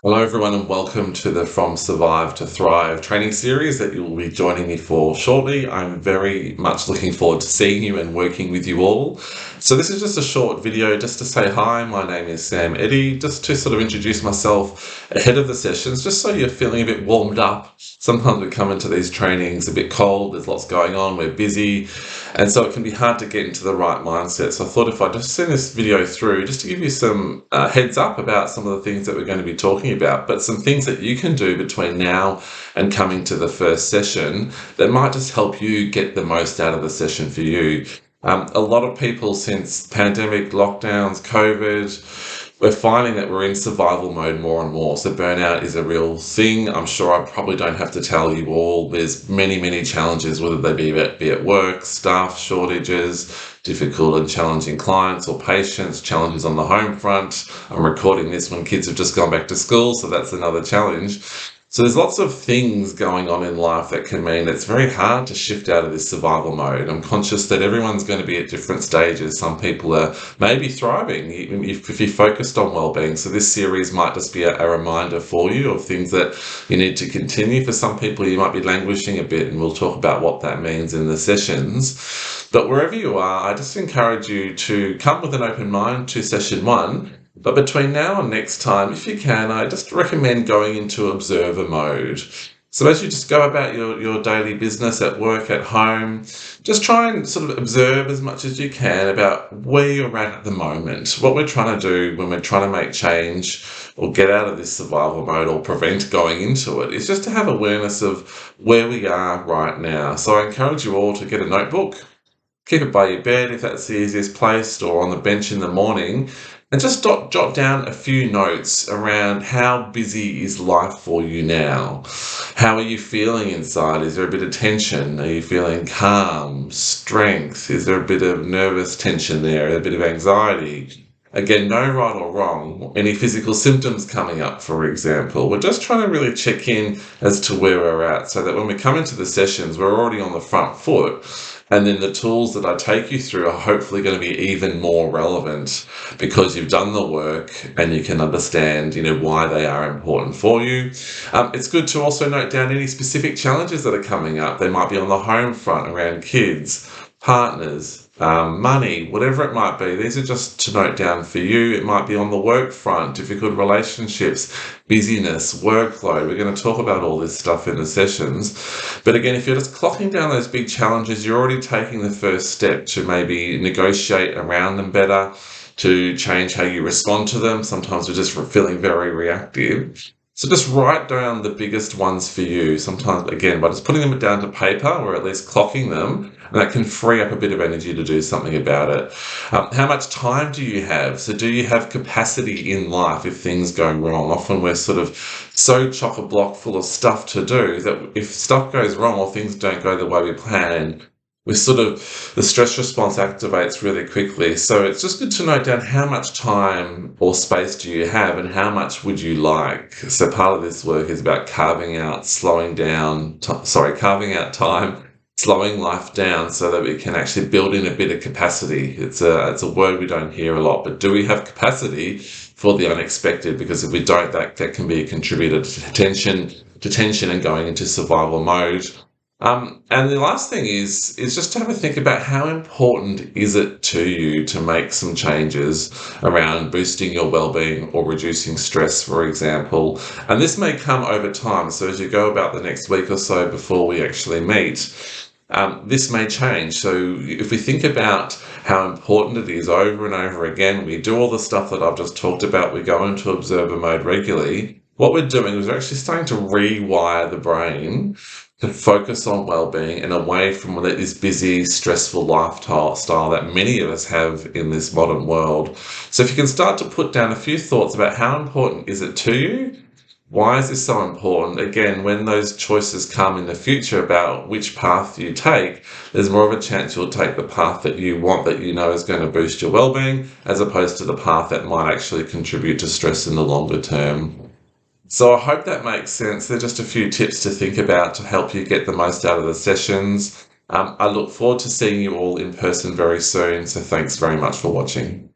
Hello, everyone, and welcome to the From Survive to Thrive training series that you will be joining me for shortly. I'm very much looking forward to seeing you and working with you all. So, this is just a short video just to say hi. My name is Sam Eddy, just to sort of introduce myself ahead of the sessions, just so you're feeling a bit warmed up. Sometimes we come into these trainings a bit cold, there's lots going on, we're busy, and so it can be hard to get into the right mindset. So I thought if I just send this video through, just to give you some heads up about some of the things that we're going to be talking about, but some things that you can do between now and coming to the first session that might just help you get the most out of the session for you. A lot of people, since pandemic, lockdowns, COVID, we're finding that we're in survival mode more and more. So burnout is a real thing. I'm sure I probably don't have to tell you all. There's many challenges, whether they be at work, staff shortages, difficult and challenging clients or patients, challenges on the home front. I'm recording this when kids have just gone back to school, so that's another challenge. So there's lots of things going on in life that can mean it's very hard to shift out of this survival mode. I'm conscious that everyone's going to be at different stages. Some people are maybe thriving if you're focused on well-being. So this series might just be a reminder for you of things that you need to continue. For some people, you might be languishing a bit, and we'll talk about what that means in the sessions. But wherever you are, I just encourage you to come with an open mind to session one. But between now and next time, if you can, I just recommend going into observer mode. So as you just go about your daily business at work, at home, just try and sort of observe as much as you can about where you're at the moment. What we're trying to do when we're trying to make change or get out of this survival mode or prevent going into it is just to have awareness of where we are right now. So I encourage you all to get a notebook, keep it by your bed if that's the easiest place, or on the bench in the morning, and just jot down a few notes around how busy is life for you now. How are you feeling inside? Is there a bit of tension? Are you feeling calm, strength? Is there a bit of nervous tension there, a bit of anxiety? Again, no right or wrong. Any physical symptoms coming up, for example. We're just trying to really check in as to where we're at, so that when we come into the sessions, we're already on the front foot. And then the tools that I take you through are hopefully going to be even more relevant because you've done the work and you can understand, why they are important for you. It's good to also note down any specific challenges that are coming up. They might be on the home front around kids, partners, money, whatever it might be. These are just to note down for you. It might be on the work front, difficult relationships, busyness, workload. We're going to talk about all this stuff in the sessions. But again, if you're just clocking down those big challenges, you're already taking the first step to maybe negotiate around them better, to change how you respond to them. Sometimes we're just feeling very reactive. So just write down the biggest ones for you. Sometimes, again, by just putting them down to paper or at least clocking them, and that can free up a bit of energy to do something about it. How much time do you have? So do you have capacity in life if things go wrong? Often we're sort of so chock-a-block full of stuff to do that if stuff goes wrong or things don't go the way we plan, the stress response activates really quickly. So it's just good to note down how much time or space do you have and how much would you like. So part of this work is about carving out time, slowing life down so that we can actually build in a bit of capacity. It's a word we don't hear a lot, but do we have capacity for the unexpected? Because if we don't, that can be a contributor to tension and going into survival mode. And the last thing is just to have a think about how important is it to you to make some changes around boosting your well-being or reducing stress, for example. And this may come over time. So as you go about the next week or so before we actually meet, this may change. So if we think about how important it is over and over again, we do all the stuff that I've just talked about, we go into observer mode regularly. What we're doing is we're actually starting to rewire the brain to focus on well-being and away from this busy, stressful lifestyle that many of us have in this modern world. So if you can start to put down a few thoughts about how important is it to you, why is this so important? Again, when those choices come in the future about which path you take, there's more of a chance you'll take the path that you want, that you know is going to boost your well-being, as opposed to the path that might actually contribute to stress in the longer term. So I hope that makes sense. They're just a few tips to think about to help you get the most out of the sessions. I look forward to seeing you all in person very soon. So thanks very much for watching.